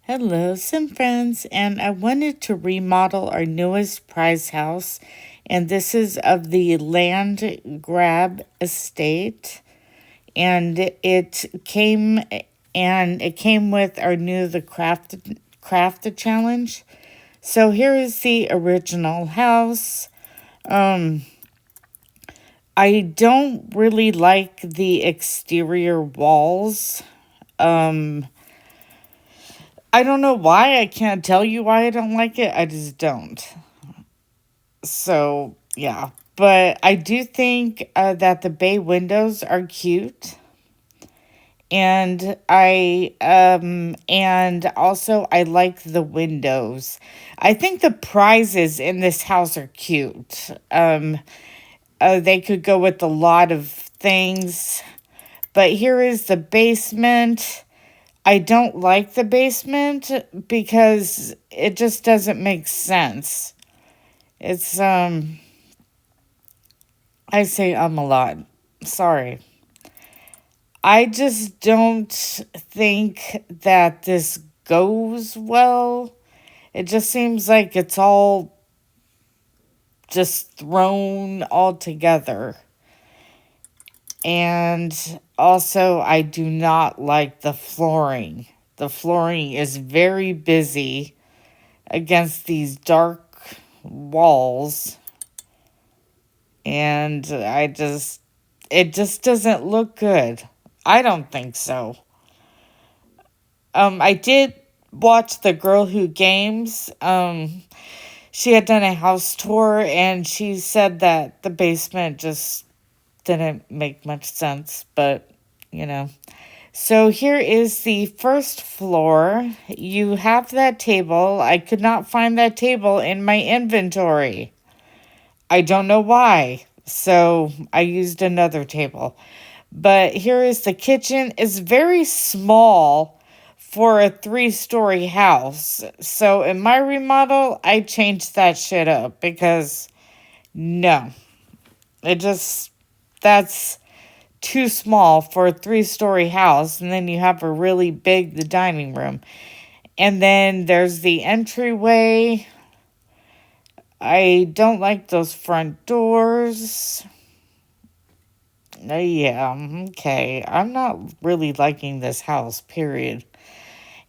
Hello, Sim friends, and I wanted to remodel our newest prize house, and this is of the Landgraab Estate, and it came with our new the craft challenge. So here is the original house. Um, I don't really like the exterior walls. Um, I don't know why. I can't tell you why I don't like it. I just don't. So, yeah. But I do think that the bay windows are cute. And also I like the windows. I think the prizes in this house are cute. They could go with a lot of things. But here is the basement. I don't like the basement because it just doesn't make sense. It's I say a lot. Sorry. I just don't think that this goes well. It just seems like it's all just thrown all together. And also, I do not like the flooring. The flooring is very busy against these dark walls, and it just doesn't look good. I don't think so. I did watch The Girl Who Games. She had done a house tour, and she said that the basement just didn't make much sense, but you know. So here is the first floor. You have that table. I could not find that table in my inventory. I don't know why. So I used another table. But here is the kitchen. It's very small for a 3-story house. So in my remodel, I changed that shit up because no, it just, that's too small for a 3-story house. And then you have a really big, the dining room. And then there's the entryway. I don't like those front doors. Yeah, okay. I'm not really liking this house, period.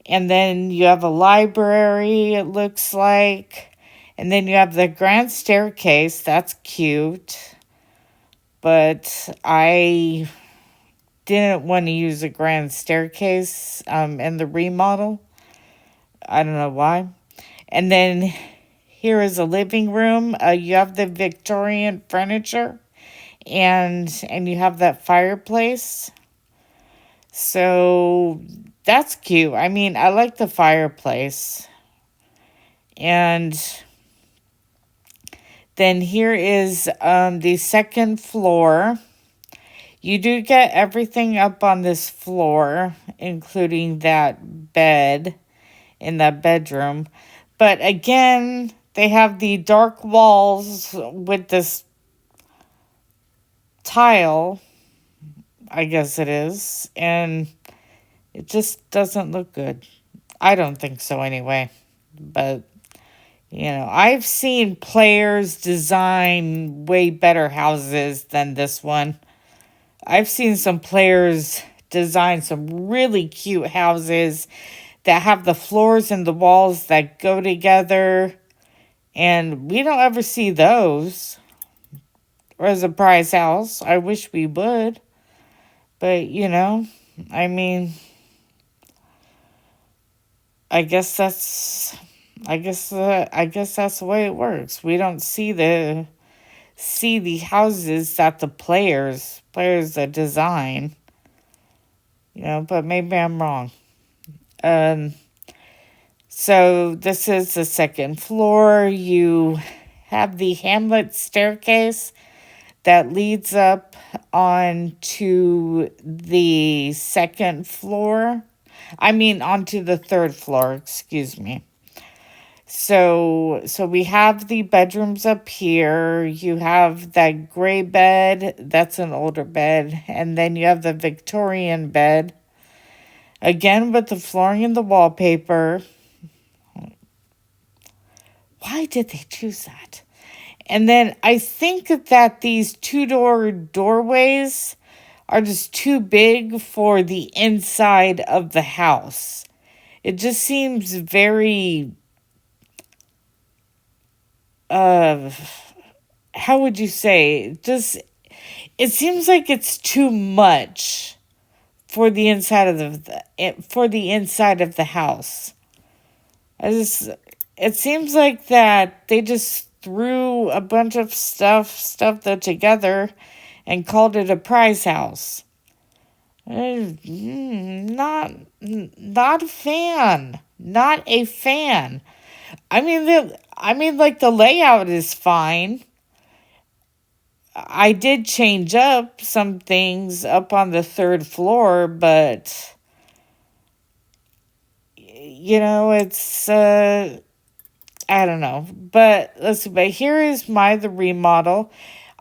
And then you have a library, it looks like. And then you have the grand staircase. That's cute. But I didn't want to use a grand staircase in the remodel. I don't know why. And then here is a living room. You have the Victorian furniture, and you have that fireplace. So that's cute. I mean, I like the fireplace. And then here is the second floor. You do get everything up on this floor, including that bed in that bedroom. But again, they have the dark walls with this tile, I guess it is, and it just doesn't look good. I don't think so anyway. But, I've seen players design way better houses than this one. I've seen some players design some really cute houses that have the floors and the walls that go together, and we don't ever see those. Or as a prize house, I wish we would. But, I mean, I guess that's I guess that's the way it works. We don't see the houses that the players that design, but maybe I'm wrong. Um so this is the second floor. You have the Hamlet staircase that leads up onto the second floor. I mean, onto the third floor, excuse me. So we have the bedrooms up here. You have that gray bed, that's an older bed, and then you have the Victorian bed. Again with the flooring and the wallpaper. Why did they choose that? And then I think that these two-door doorways are just too big for the inside of the house. It just seems very, how would you say? It seems like it's too much for the inside of the house. It seems like that they just threw a bunch of stuffed it together and called it a prize house. Not a fan. Not a fan. Like the layout is fine. I did change up some things up on the third floor, but it's I don't know. But let's see. But here is the remodel.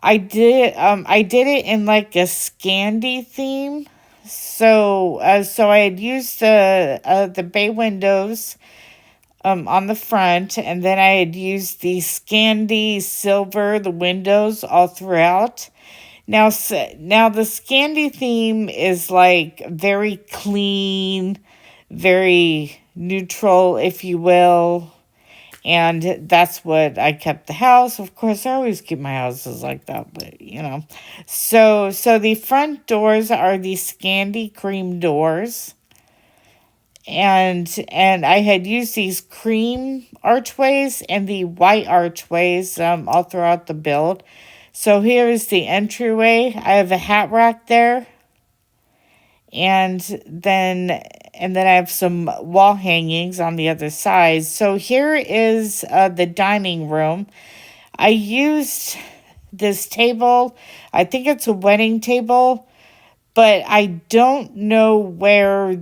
I did it in like a Scandi theme. So I had used the bay windows on the front, and then I had used the Scandi silver, the windows all throughout. Now the Scandi theme is like very clean, very neutral, if you will. And that's what I kept the house. Of course, I always keep my houses like that, but So the front doors are the Scandi cream doors. And I had used these cream archways and the white archways all throughout the build. So here is the entryway. I have a hat rack there. And then I have some wall hangings on the other side. So here is the dining room. I used this table. I think it's a wedding table, but I don't know where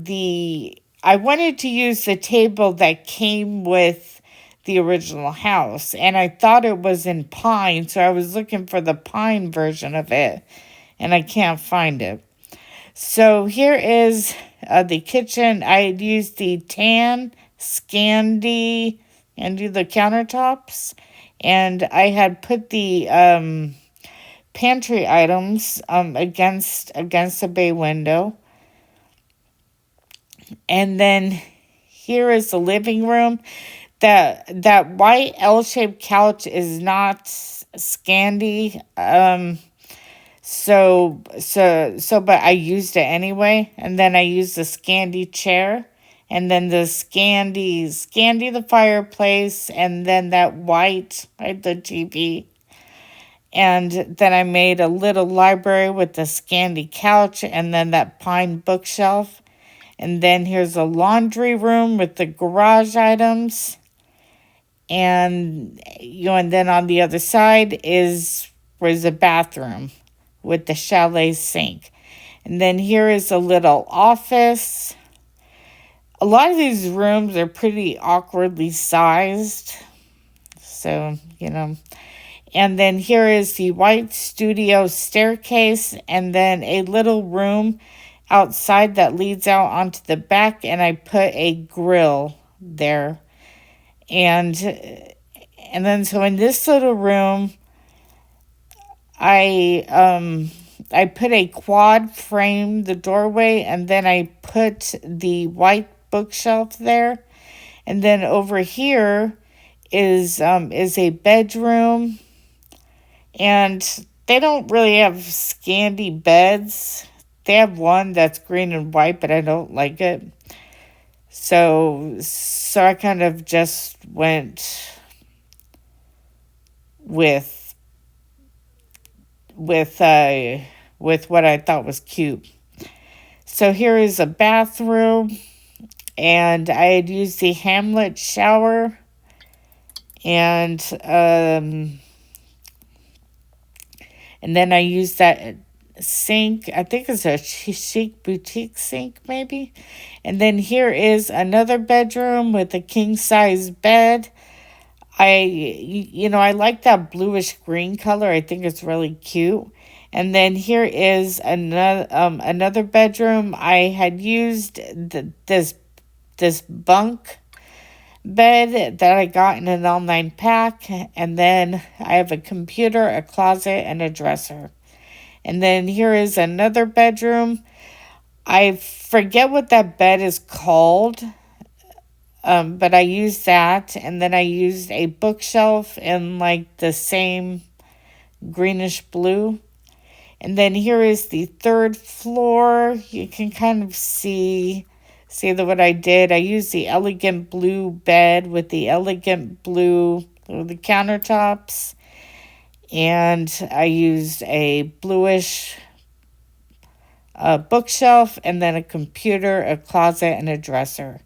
I wanted to use the table that came with the original house, and I thought it was in pine, so I was looking for the pine version of it, and I can't find it. So here is the kitchen. I had used the tan Scandi and do the countertops, and I had put the pantry items against a bay window. And then here is the living room. That white L-shaped couch is not Scandi. But I used it anyway. And then I used the Scandi chair. And then the Scandi the fireplace. And then that white, right, the TV. And then I made a little library with the Scandi couch. And then that pine bookshelf. And then here's a laundry room with the garage items. And and then on the other side was a bathroom with the chalet sink. And then here is a little office. A lot of these rooms are pretty awkwardly sized. So, And then here is the white studio staircase, and then a little room outside that leads out onto the back, and I put a grill there. And then so in this little room, I put a quad frame the doorway, and then I put the white bookshelf there. And then over here is a bedroom, and they don't really have Scandi beds. They have one that's green and white, but I don't like it. So I kind of just went with what I thought was cute. So here is a bathroom, and I had used the Hamlet shower, and then I used that sink. I think it's a chic boutique sink, maybe. And then here is another bedroom with a king size bed. I like that bluish green color. I think it's really cute. And then here is another bedroom. I had used this bunk bed that I got in an online pack, and then I have a computer, a closet, and a dresser. And then here is another bedroom. I forget what that bed is called, but I used that, and then I used a bookshelf in like the same greenish blue. And then here is the third floor. You can kind of see what I did. I used the elegant blue bed with the elegant blue the countertops, and I used a bluish bookshelf, and then a computer, a closet, and a dresser.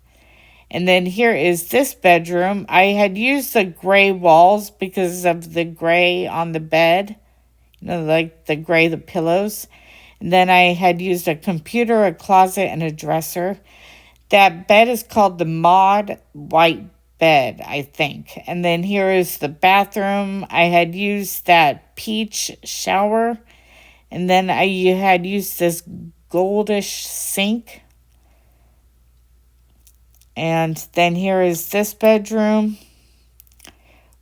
And then here is this bedroom. I had used the gray walls because of the gray on the bed, like the gray, the pillows. And then I had used a computer, a closet, and a dresser. That bed is called the Mod White bed, I think. And then here is the bathroom. I had used that peach shower. And then I had used this goldish sink. And then here is this bedroom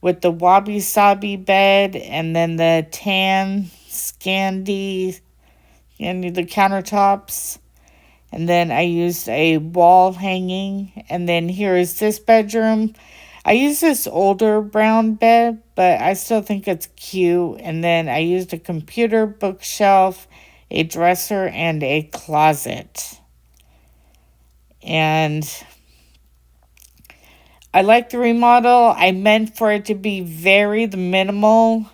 with the wabi-sabi bed, and then the tan Scandi and the countertops. And then I used a wall hanging. And then here is this bedroom. I used this older brown bed, but I still think it's cute. And then I used a computer, bookshelf, a dresser, and a closet. And I like the remodel. I meant for it to be very minimal,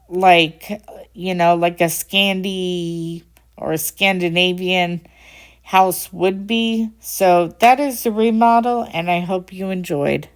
like, like a Scandi or a Scandinavian house would be. So that is the remodel, and I hope you enjoyed.